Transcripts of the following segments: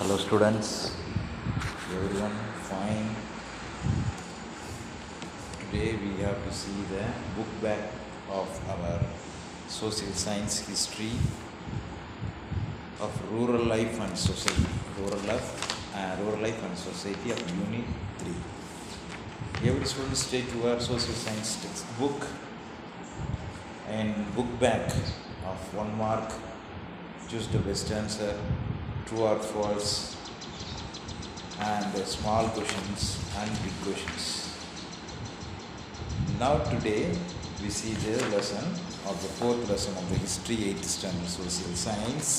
Hello students, everyone fine. Today we have to see the book back of our social science history of rural life and society. Rural life and society of Unit 3. Every student stay to our social science textbook and book back of 1 mark. Choose the best answer, true or false, and small questions and big questions. Now today we see the lesson of the 4th lesson of the history 8th standard social science,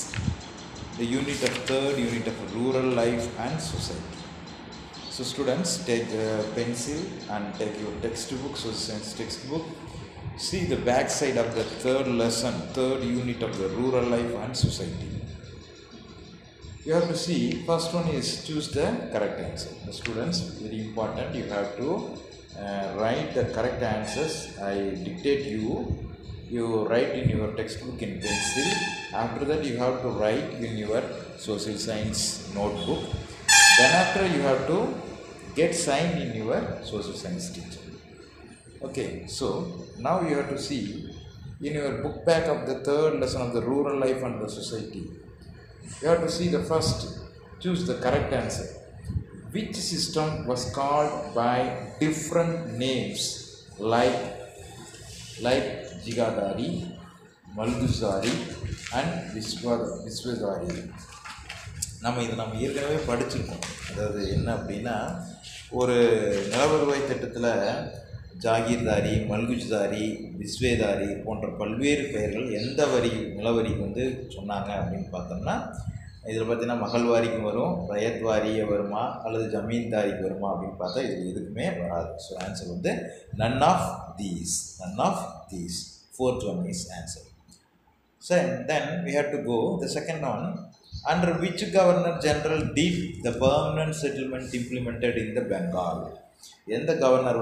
the unit of 3rd unit of rural life and society. So students, take a pencil and take your textbook, social science textbook. See the back side of the 3rd lesson, 3rd unit of the rural life and society. You have to see, first one is choose the correct answer. The students, very important, you have to write the correct answers. I dictate you write in your textbook in pencil. After that you have to write in your social science notebook. Then after you have to get signed in your social science teacher. Okay, so now you have to see in your book back of the 3rd lesson of the rural life and the society. You have to see the first, choose the correct answer. Which system was called by different names like Jigadari, Malguzari and Viswadari. நம்ம ஏற்கனவே படிச்சிருக்கோம். அதாவது என்ன அப்படின்னா, ஒரு நிலவருவாய் திட்டத்தில் ஜாகீர்தாரி, மல்குஜ்தாரி, விஸ்வேதாரி போன்ற பல்வேறு பெயர்கள் எந்த நிலவரிக்கு சொன்னாங்க அப்படின்னு பார்த்தோம்னா, இதில் பார்த்தீங்கன்னா மகள்வாரிக்கு வரும், ரயத்வாரியே வருமா அல்லது ஜமீன்தாரிக்கு வருமா அப்படின்னு பார்த்தா இது எதுக்குமே வராது. So answer none of these. 4th one is answer. So then we have to go the second one. Under which governor general did the permanent settlement implemented in the Bengal? எந்த கவர்னர்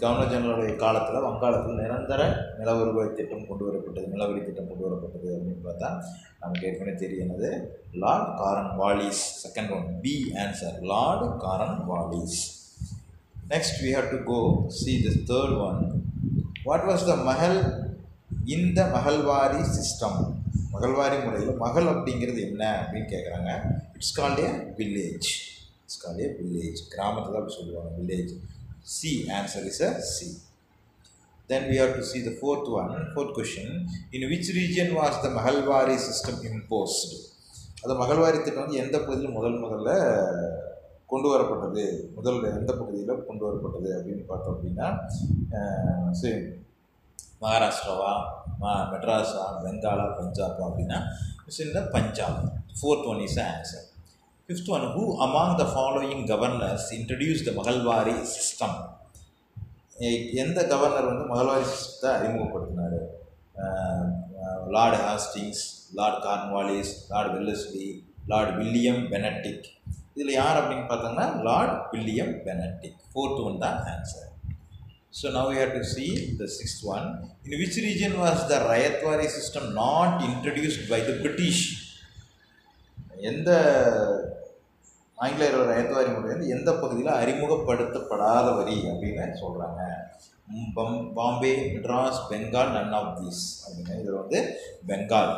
கவர்னர் ஜெனரலுடைய காலத்தில் வங்காளத்தில் நிரந்தர நிலவருவாய் திட்டம் கொண்டு வரப்பட்டது, நிலவரி திட்டம் கொண்டு வரப்பட்டது அப்படின்னு பார்த்தா நமக்கு ஏற்கனவே தெரியுது, Lord Cornwallis. Second one, B answer, Lord Cornwallis. Next we have to go see the third one. What was the mahal in the Mahalwari system? மகள்வாரி முறையில் மகள் அப்படிங்கிறது என்ன அப்படின்னு கேட்குறாங்க. It's called A village. கிராமத்தில் அப்படி சொல்லுவாங்க, village. C answer is a C. Then we have to see the fourth question. In which region was the Mahalwari system imposed? அது மகள்வாரி திட்டம் எந்த பகுதியில் முதல்ல கொண்டு வரப்பட்டது, எந்த பகுதியில் கொண்டு வரப்பட்டது அப்படின்னு பார்த்தோம் அப்படின்னா, சரி, மகாராஷ்டிராவா, மெட்ராஸா, பெங்காலா, பஞ்சாபா அப்படின்னா இந்த Punjab. 4th one is the answer. 5th one, who among the following governors introduced the மகள்வாரி system? எந்த கவர்னர் மகள்வாரி சிஸ்டத்தை அறிமுகப்படுத்தினார்? Lord Hastings, Lord Cornwallis, Lord Wellesley, Lord William Benedict. இதில் யார் அப்படின்னு பார்த்தோம்னா Lord William Benedict. 4th one தான் answer. So now we have to see the 6th one. In which region was the Rayatwari system not introduced by the British? எந்த ஆங்கிலேயரோட ரயத்வாரி முறை எந்த பகுதியில் அறிமுகப்படுத்தப்படாத வரி அப்படின்னு சொல்கிறாங்க? Bombay, Madras, Bengal, none of these அப்படின்னு. இதில் பெங்கால்.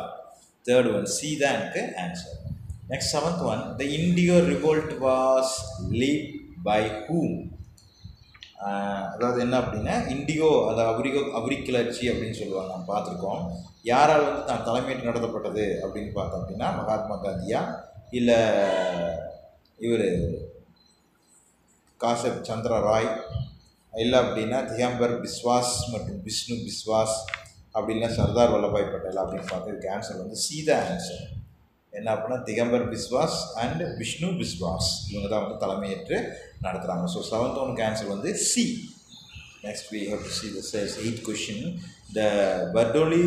3rd one, C தான் எனக்கு answer. Next 7th one, the Indigo revolt was led by whom? அதாவது என்ன அப்படின்னா, இண்டிகோ அந்த அபிரி கிளர்ச்சி அப்படின்னு சொல்லுவாங்க, நம்ம பார்த்துருக்கோம். யாரால் தான் தலைமையேற்று நடத்தப்பட்டது அப்படின்னு பார்த்தோம் அப்படின்னா, மகாத்மா காந்தியா, இல்லை இவர் காசப் சந்திர ராய், இல்லை அப்படின்னா திகம்பர் பிஸ்வாஸ் மற்றும் விஷ்ணு பிஸ்வாஸ், அப்படின்னா சர்தார் வல்லபாய் பட்டேல் அப்படின்னு பார்த்து இதுக்கு ஆன்சர் சீதா ஆன்சர். என்ன அப்படின்னா திகம்பர் பிஸ்வாஸ் அண்ட் விஷ்ணு பிஸ்வாஸ், இவங்க தான் தலைமையேற்று நடத்துகிறாங்க. So 7th one answer C. Next we have to see the 8th question. The Bardoli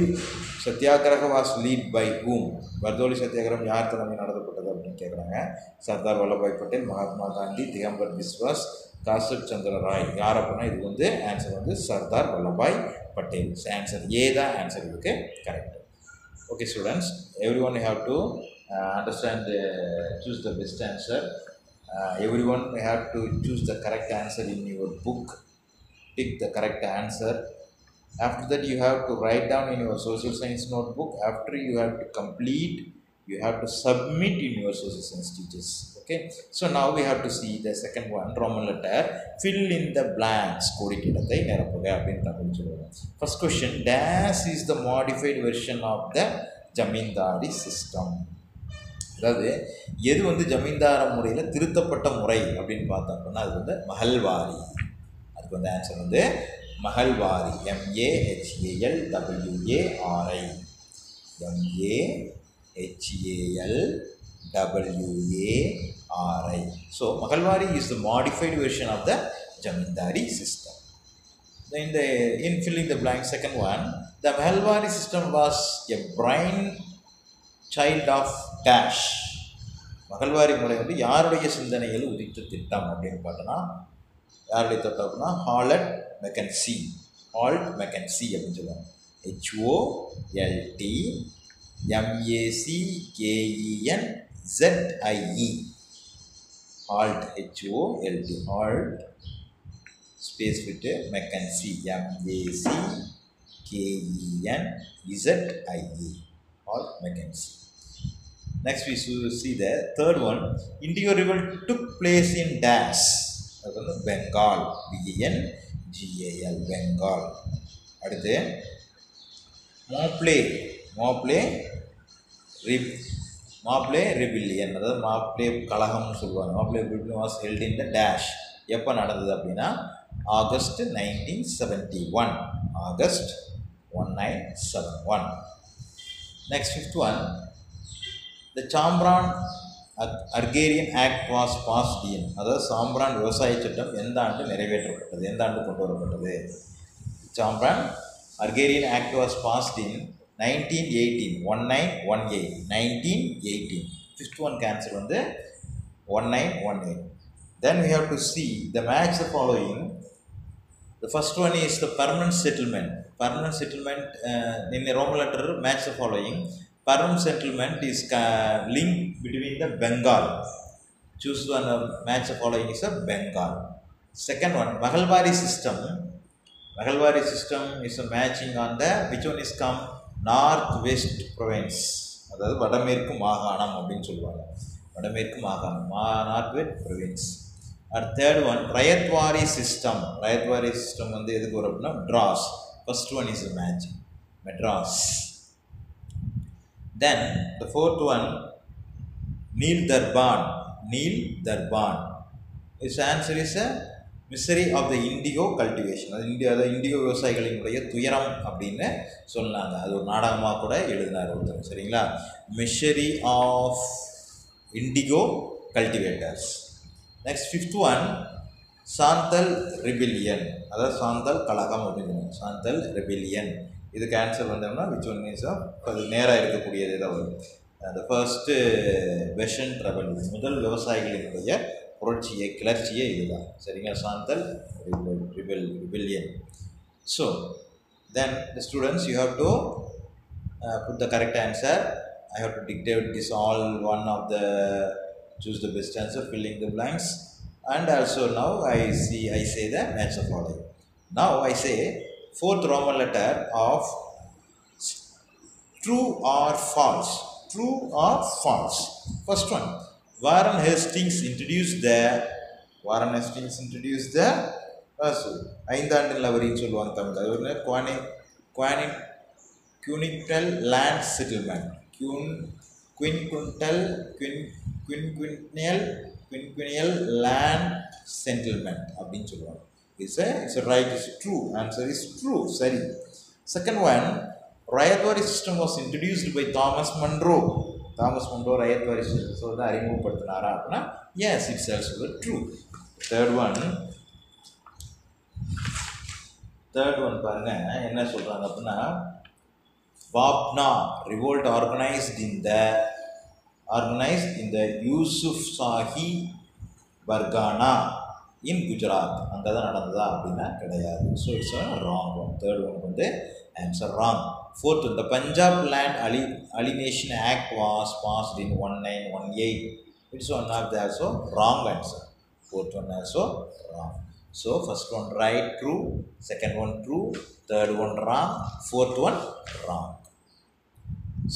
Satyagraha was led by whom? Bardoli Satyagraham யார் தலைமை நடத்தப்பட்டது அப்படின்னு கேட்குறாங்க. சர்தார் வல்லபாய் பட்டேல், மகாத்மா காந்தி, திகம்பர் பிஸ்வாஸ், காசப் சந்திர ராய். யார் அப்படின்னா இது answer Sardar Vallabhbhai Patel. Answer A தான் ஆன்சர் இதுக்கு correct. Okay students, everyone have to understand, choose the best answer. Everyone have to choose the correct answer in your book. Pick the correct answer. After that, you have to write down in your social science notebook. After you have to complete, you have to submit in your social science teachers. Okay, so now we have to see the second one, Roman letter. Fill in the blanks. First question, dash is the modified version of the Jamindari system. அதாவது எது வந்து ஜமீன்தார முறையில் திருத்தப்பட்ட முறை அப்படின்னு பார்த்தோம்னா அது வந்து மஹல்வாரி. அதுக்கு வந்து ஆன்சர் வந்து Mahalwari. MAHALWARI. MAHALWARI. So Mahalwari is the modified version of the Jamindari system. Then in filling the blank, second one, the Mahalwari system was a brain child of dash. மகள்வாரி முறை வந்து யாருடைய சிந்தனையில் உதித்த திட்டம் அப்படின்னு பார்த்தோன்னா யாருடைய திட்டம்னா ஹால்ட் மெக்கன்சி. ஹால்ட் மெக்கன்சி அப்படின்னு சொல்லுவாங்க. HOLTMACKENZIE. Holt HOLT. Holt space விட்டு Mackenzie MACKENZIE. Holt Mackenzie. Next we see the third one, Indigo revolt took place in dash. Bengal. BENGAL. Bengal. அடுத்து மாப்ளே ரிபில்லியன், அதாவது மாப்ளே கழகம்னு சொல்லுவாங்க. Moplah rebellion was held in the dash. எப்போ நடந்தது அப்படின்னா August 1971. August 1971. Next, fifth one, the Chambran Agrarian Act was passed in. அதாவது சாம்பிரான் விவசாய சட்டம் எந்த ஆண்டு நிறைவேற்றப்பட்டது, எந்த ஆண்டு கொண்டு வரப்பட்டது? சாம்பிரான் Agrarian Act was passed in 1918. 1918. Fifth one cancel வந்து 1918. Then we have to see the match the following. The first one is the permanent settlement. Permanent settlement in the Roman letter match the following. Permanent settlement is linked between the Bengal. Choose one match the following is a Bengal. Second one, Mahalwari system. Mahalwari system is a matching on the, which one is come? Northwest province. அதாவது வடமேற்கு மாகாணம் அப்படின்னு சொல்லுவாங்க. வடமேற்கு மாகாணம், Northwest province. And third one, Rayatwari system. Rayatwari system வந்து எதுக்கு வரும் அப்படின்னா Madras. First one is a matching, Madras. Then the fourth one, Neel Darban. Its answer is a misery of the indigo cultivation. அது indigo விவசாயிகளினுடைய துயரம் அப்படின்னு சொன்னாங்க. அது ஒரு நாடகமாக கூட எழுதினார் ஒருத்தர். சரிங்களா? Misery of indigo cultivators. Next fifth one, Santhal rebellion. அதாவது சாந்தல் கழகம் அப்படின்னு சாந்தல் ரிபிலியன். இதுக்கு ஆன்சர் வந்தோம்னா விச் ஒன் மீன்ஸ் அது நேராக இருக்கக்கூடியது தான் வரும். அந்த ஃபர்ஸ்ட்டு வெஷன் ரெவல்யூஷன், முதல் விவசாயிகளினுடைய புரட்சியை கிளர்ச்சியே இதுதான். சரிங்களா? Santhal rebellion. So then the students you have to put the correct answer. I have to dictate this all one of the, choose the best answer, filling the blanks. And also now I say the match the following. Now I say fourth Roman letter of true or false. True or false. First one, Warren Hastings introduced the ஐந்தாண்டு லவரின்னு சொல்லுவாங்க தமிழ். அது ஒரு quinquennial land settlement. quinquennial land settlement அப்படின்னு சொல்லுவாங்க. It's a right, is true. Answer is true. சரி. Second one, Rayatwari system was introduced by Thomas Munro. Rayatwari system தான் அறிமுகப்படுத்தினாரா அப்படின்னா yes, it's also true. Third one பாருங்க என்ன சொல்றாங்க அப்படின்னா Babna revolt organized in the Yusuf Shahi Bargana in Gujarat. அங்கே தான் நடந்ததா அப்படின்னா கிடையாது. So it's wrong one. Third one வந்து answer wrong. Fourth one, the Punjab Land Alienation Act was passed in 1918. It's one of the also wrong answer. Fourth one also wrong. So first one right, true. Second one true. Third one wrong. Fourth one wrong.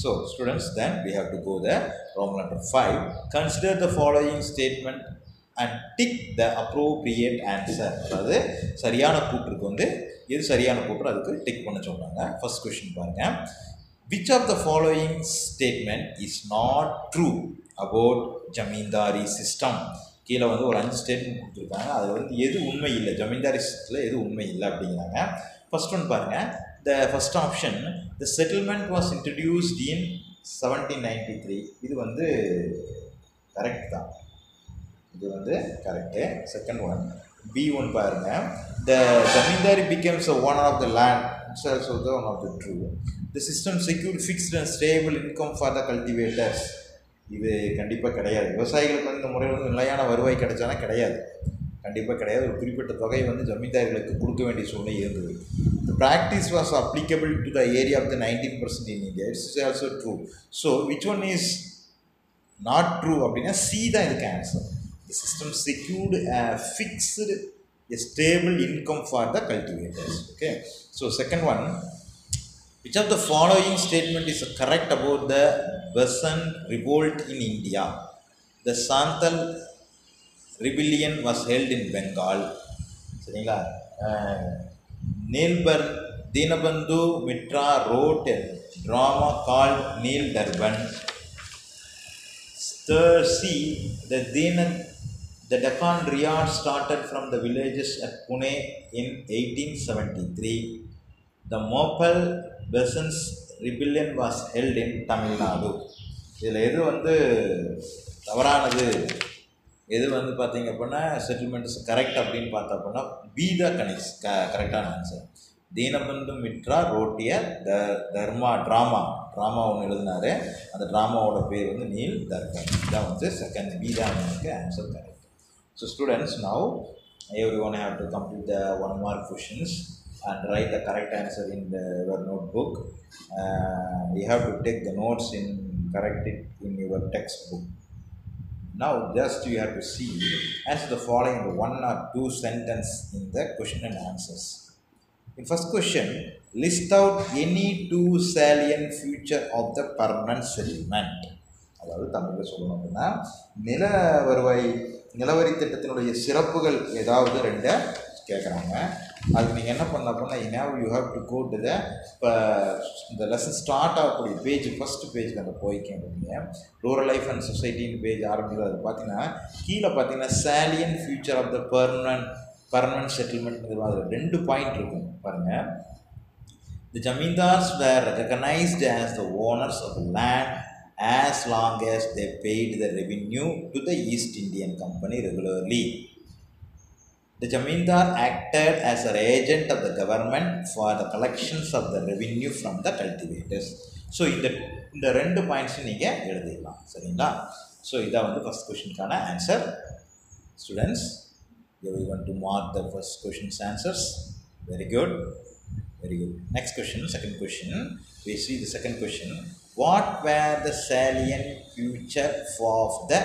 So students, then we have to go there. Roman letter 5. Consider the following statement and tick the appropriate answer. அதாவது சரியான கூற்றுக்கு வந்து எது சரியான கூற்று அதுக்கு tick பண்ண சொல்றாங்க. First question பாருங்க. Which of the following statement is not true about zamindari system? கீழே வந்து ஒரு 5 ஸ்டேட்மெண்ட் கொடுத்துருக்காங்க. அதில் வந்து எது உண்மை இல்லை, ஜமீன்தாரி சிஸ்டத்தில் எது உண்மை இல்லை அப்படிங்கிறாங்க. ஃபர்ஸ்ட் ஒன் பாருங்க. The first option, the settlement was introduced in 1793. இது வந்து கரெக்ட் தான், இது வந்து கரெக்டு. செகண்ட் ஒன் B1 பாருங்க. The zamindari becomes the owner of the land. It's also the one of the true. The system secured fixed and stable income for the cultivators. இது கண்டிப்பாக கிடையாது. விவசாயிகளுக்கு வந்து இந்த முறையில் வந்து நிலையான வருவாய் கிடைச்சானா கிடையாது, கண்டிப்பாக கிடையாது. ஒரு குறிப்பிட்ட தொகை வந்து ஜமீன்தாரிகளுக்கு கொடுக்க வேண்டிய சூழ்நிலை இருந்தது. The practice was applicable to the area of the 19% in India. It's also true. So which one is not true அப்படின்னா C தான் இதுக்கு answer. The system secured a fixed, a stable income for the cultivators. Okay. So second one, which of the following statement is correct about the Besant revolt in India? The Santhal rebellion was held in Bengal. சரிங்களா? Neelbar Dinabandhu Mitra wrote a drama called Neel Darban. Third C, the Deccan Riot started from the villages at Pune in 1873. The Mopal Besant's rebellion was held in Tamil Nadu. இதில் எது வந்து தவறானது, எது வந்து பார்த்தீங்க அப்படின்னா settlements correct அப்படின்னு பார்த்தா அப்படின்னா பி தான் கரெக்டான ஆன்சர். தீனபந்து மித்ரா ரோட்டிய ட்ராமா ஒன்று எழுதினாரு. அந்த ட்ராமாவோட பேர் வந்து நீல் தர்பன். இதான் வந்து செகண்ட் பி தான் எனக்கு answer correct. So students, now everyone have to complete the 1 mark questions and write the correct answer in your notebook. You have to take the notes in correct it in your textbook. Now just you have to see answer the following 1 or 2 sentence in the question and answers. In first question, list out any 2 salient feature of the permanent settlement. அதாவது தமிழில் சொல்லணும் அப்படின்னா நிலவரி திட்டத்தினுடைய சிறப்புகள் ஏதாவது 2 கேட்குறாங்க. அதுக்கு நீங்கள் என்ன பண்ண அப்படின்னா you have to go to இந்த லெசன் ஸ்டார்ட் ஆகக்கூடிய பேஜ், ஃபஸ்ட் பேஜுக்கு அந்த போய்க்கிங்க. ரூரல் லைஃப் அண்ட் சொசைட்டின்னு பேஜ் ஆரம்பிக்கிறது. அது பார்த்தீங்கன்னா கீழே பார்த்தீங்கன்னா salient future of the permanent settlement அதில் 2 பாயிண்ட் இருக்கும் பாருங்கள். The Jamindars were recognized as the owners of the land as long as they paid the revenue to the East Indian Company regularly. The Jamindar acted as an agent of the government for the collections of the revenue from the cultivators. So இந்த 2 points நீங்கள் எழுதிடலாம். சரிங்களா? So இதான் வந்து first கொஷினுக்கான answer. Students, you want to mark the first question's answers. Very good. Next question, second question. We see the second question. What were the salient feature of the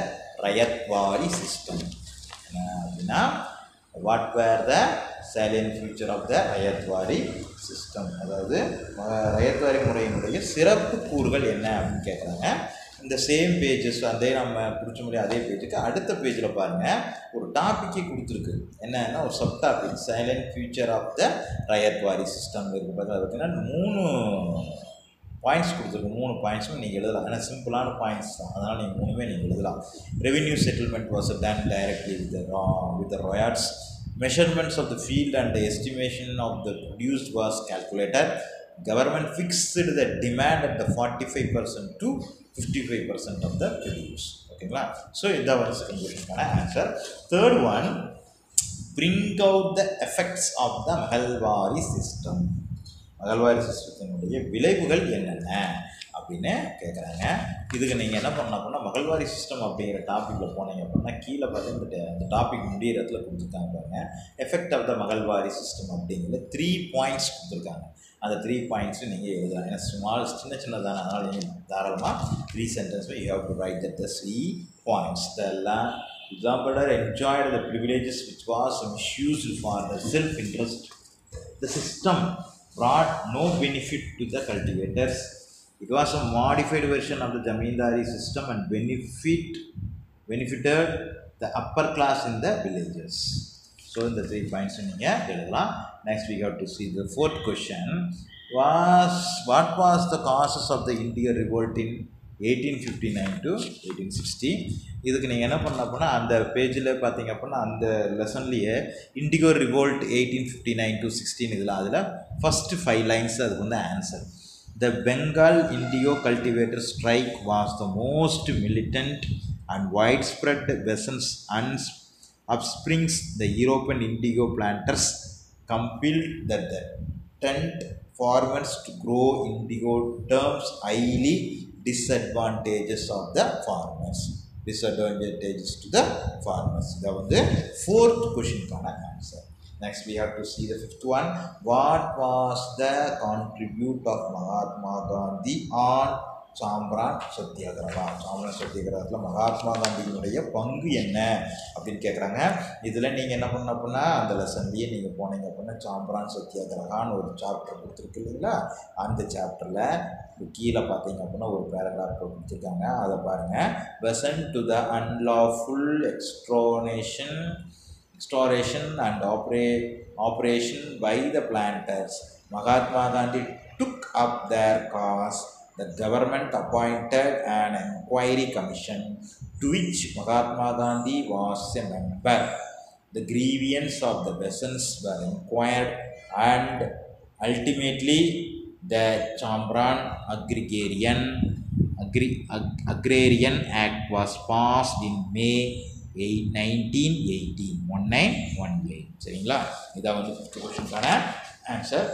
Rayatwari system? What were the salient feature of the Rayatwari system? அதாவது ரயத்வாரி முறையினுடைய சிறப்பு கூறுகள் என்ன அப்படின்னு கேட்குறாங்க. இந்த same pages அதே நம்ம பிடிச்ச முடியும் அதே பேஜுக்கு அடுத்த பேஜில் பாருங்கள் ஒரு டாப்பிக்கே கொடுத்துருக்கு. என்னன்னா ஒரு sub topic salient future of the Ryotwari system இருக்குது. பார்த்தீங்கன்னா 3 பாயிண்ட்ஸ் கொடுத்துருக்கு. 3 பாயிண்ட்ஸும் நீங்கள் எழுதலாம். ஏன்னா சிம்பிளான பாயிண்ட்ஸ் தான், அதனால் நீங்கள் 3மே நீங்கள் எழுதலாம். Revenue settlement was done directly with the riots. Measurements of the field and the estimation of the produced was calculated. Government fixed the demand at the 45% to 55% of the produce. ஓகேங்களா? So இதான் வந்து second கொஸ்டினுக்கான answer. Third one, bring out the effects of the Mahalwari system. Mahalwari சிஸ்டத்தினுடைய விளைவுகள் என்னென்ன அப்படின்னு கேட்குறாங்க. இதுக்கு நீங்கள் என்ன பண்ணணும் அப்படின்னா மகள்வாரி சிஸ்டம் அப்படிங்கிற டாப்பிக்கில் போனீங்க அப்படின்னா கீழே பார்த்து இந்த டாபிக் முடிகிற இடத்துல கொடுத்துருக்காங்க பாருங்கள். Effect of the Mahalwari system அப்படிங்கிற 3 பாயிண்ட்ஸ் கொடுத்துருக்காங்க. அந்த 3 points நீங்கள் எழுதலாம். ஏன்னா சின்ன சின்னதான, அதனால் நீங்கள் தாராளமாக 3 sentences you have to write that the 3 points. The examiner enjoyed the privileges which was misused for the self-interest. The system brought no benefit to the cultivators. It was a modified version of the Zamindari system and benefited the upper class in the villages. So in the 3 points நீங்கள் எழுதலாம். Next we have to see the fourth question. What was the causes of the India revolt in 1859 to 1860? இதுக்கு நீங்கள் என்ன பண்ண அப்படின்னா அந்த பேஜில் பார்த்தீங்க அப்படின்னா அந்த லெசன்லேயே இண்டிகோ ரிவோல்ட் 1859 to 16 இதில் அதில் ஃபஸ்ட்டு 5 lines அதுக்கு வந்து answer. The Bengal indigo cultivator strike was the most militant and widespread peasants and upsprings. The European indigo planters compelled that the tent farmers to grow indigo terms highly disadvantages of the farmers. Disadvantages to the farmers. That was the fourth question answer. Next we have to see the fifth one. What was the contribute of Mahatma Gandhi on Champaran Satyagraha? Champaran சத்தியாகிரகத்தில் மகாத்மா காந்தியினுடைய பங்கு என்ன அப்படின்னு கேட்குறாங்க. இதில் நீங்கள் என்ன பண்ண அப்படின்னா அந்த லெசன்லேயே நீங்கள் போனீங்க அப்படின்னா சாம்பிரான் சத்தியாகிரகான்னு ஒரு சாப்டர் கொடுத்துருக்கு இல்லைங்களா, அந்த சாப்டரில் கீழே பார்த்தீங்க அப்படின்னா ஒரு பேராகிராஃப் கொடுத்துருக்காங்க, அதை பாருங்கள். Present to the unlawful extortion and operation by the planters, Mahatma Gandhi took up their cause. The government appointed an inquiry commission to which Mahatma Gandhi was a member. The grievances of the peasants were inquired and ultimately the Champran Agrarian Act was passed in May 1918. சரிங்களா? இதான் வந்து 5th கொஸ்டினுக்கான answer.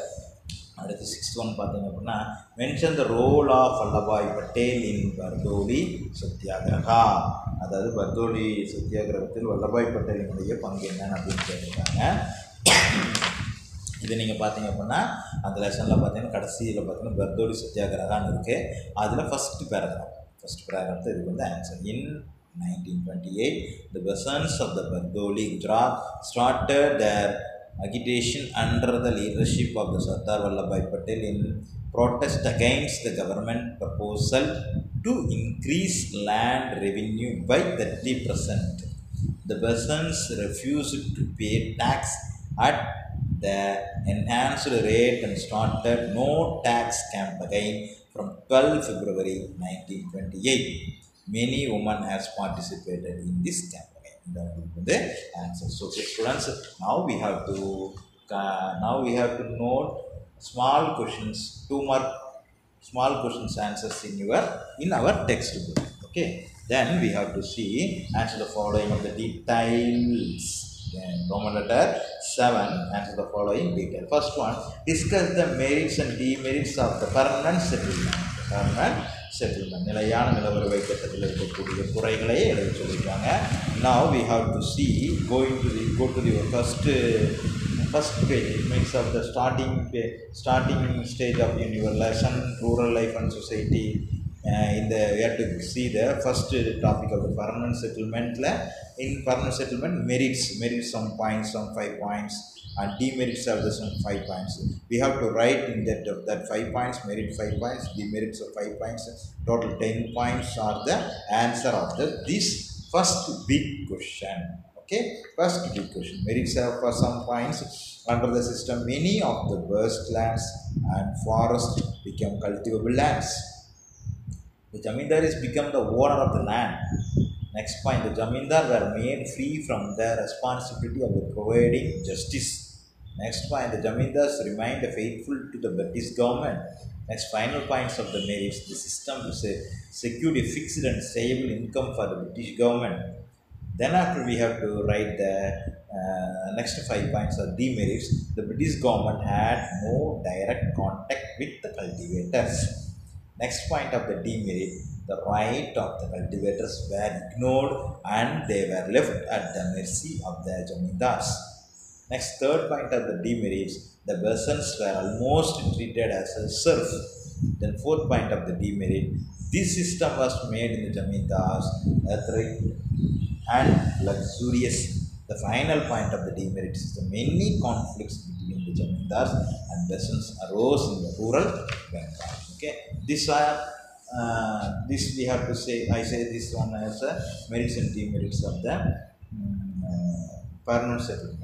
அடுத்து 6th one பார்த்தீங்க அப்படின்னா mention the role of Vallabhbhai Patel in Bardoli Satyagraha. அதாவது பர்தோலி சத்தியாகிரகத்தில் வல்லபாய் பட்டேலினுடைய பங்கு என்னன்னு அப்படின்னு கேட்டிருக்காங்க. இது நீங்கள் பார்த்தீங்க அப்படின்னா அந்த லெசனில் பார்த்தீங்கன்னா கடைசியில் பார்த்தீங்கன்னா பர்தோலி சத்தியாகிரகான்னு இருக்குது. அதில் ஃபஸ்ட் பேராகிராஃப் இதுக்கு வந்து answer. In 1928 the peasants of the Bardoli, Gujarat started their agitation under the leadership of the Sardar Vallabhbhai Patel in protest against the government proposal to increase land revenue by 30%. The peasants refused to pay tax at the enhanced rate and started no tax campaign from 12 February 1928. Many women has participated in this campaign. The answer. So students, now we have to note small questions, 2 mark small questions answers in our textbook. Okay, then we have to see answer the following of the details. Then Roman letter 7, answer the following detail. First one, discuss the merits and demerits of the permanent settlement. நிலையான நிலவர வைக்கத்தில் இருக்கக்கூடிய குறைகளை எழுத சொல்லியிருக்காங்க. Now we have to see go to the first page. It makes up the starting stage of your lesson, rural life and society. We have to see the first topic of the permanent settlement. In permanent settlement, merits some points, some 5 points, and demerits of the some 5 points. We have to write in that 5 points, merit 5 points, demerits of 5 points. Total 10 points are the answer of this first big question. Okay, first big question. Merits are for some points. Under the system, many of the wastelands and forests become cultivable lands. The Jamindaris become the owner of the land. Next point, the Jamindar were made free from their responsibility of providing justice. Next point, the Jamindars remained faithful to the British government. Next, final points of the merits, the system secured a fixed and stable income for the British government. Then after we have to write the next 5 points of demerits. The British government had no direct contact with the cultivators. Next point of the demerit, the right of the cultivators were ignored and they were left at the mercy of the Jamindars. Next, third point of the demerits, The peasants were almost treated as a serf. Then fourth point of the demerit, this system was made in the Jamindars, ethnic and luxurious. The final point of the demerit system, many conflicts between the Jamindars and peasants arose in the rural Bengal. Okay, this we have to say. I say this one as a merits and demerits of the permanent settlement.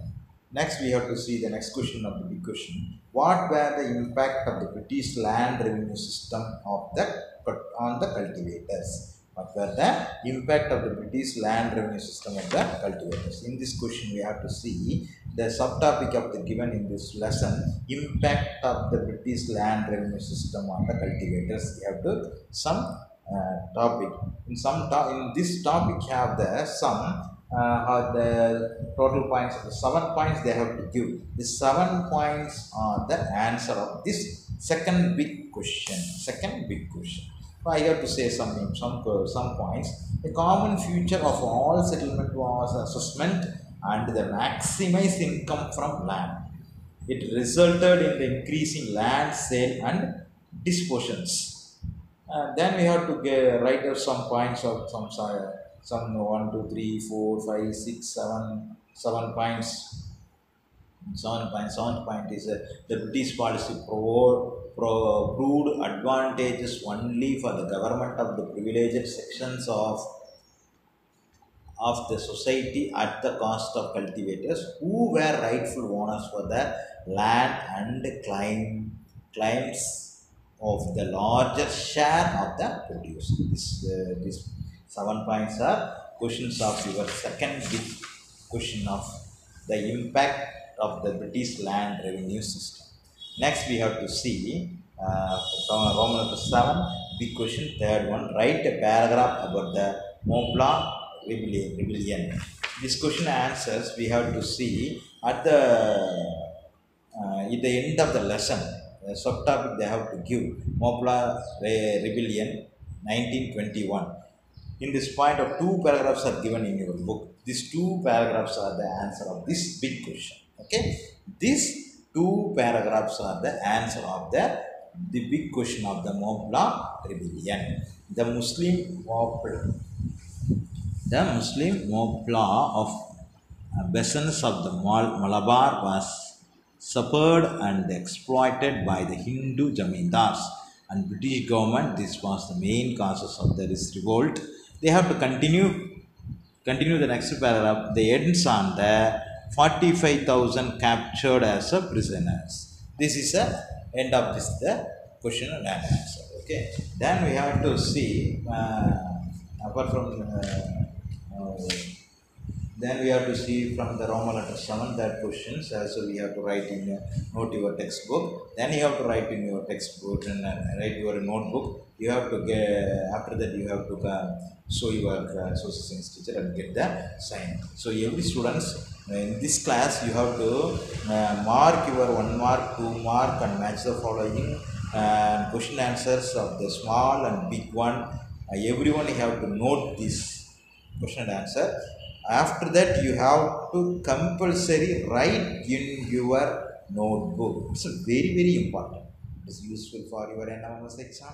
Next, we have to see the next question of the big question. What were the impact of the British land revenue system of the on the cultivators? What were the impact of the British land revenue system of the cultivators? In this question, we have to see the subtopic of the given in this lesson, impact of the British land revenue system on the cultivators. We have to some topic. In this topic, have the sum or the total points of the 7 points they have to give. The 7 points are the answer of this second big question. I have to say some points. The common feature of all settlement was assessment and the maximized income from land. It resulted in the increasing land sale and dispositions. Then we have to write out some points of some 1, 2, 3, 4, 5, 6, 7 points. 7 point is the British policy proved advantages only for the government of the privileged sections of the society at the cost of cultivators who were rightful owners for the land and claims of the larger share of the produce. These 7 points are questions of your second big question of the impact of the British land revenue system. Next, we have to see Roman number 7, big question, third one, write a paragraph about the Mont Blanc rebellion. This question answers we have to see at the end of the lesson. The subtopic they have to give Mont Blanc rebellion 1921. In this point of 2 paragraphs are given in your book. These 2 paragraphs are the answer of this big question. Okay, these 2 paragraphs are the answer of the big question of the Mont Blanc rebellion. The Muslim Mont Blanc of peasants of the Malabar was suffered and exploited by the Hindu Jamindars and British government. This was the main causes of this revolt. They have to continue the next paragraph. They ends on the 45,000 captured as a prisoners. This is the end of the question and answer. Okay. Then we have to see apart from then we have to see from the Roman letter 7 that questions. Also we have to write in note your textbook. Then you have to write in your textbook and write your notebook. You have to get after that you have to show your social science teacher and get the sign. So every students in this class you have to mark your 1 mark, 2 mark and match the following question answers of the small and big one. Everyone you have to note this question and answer. After that you have to compulsory write in your notebook. It's very important. It is useful for your NMS exam.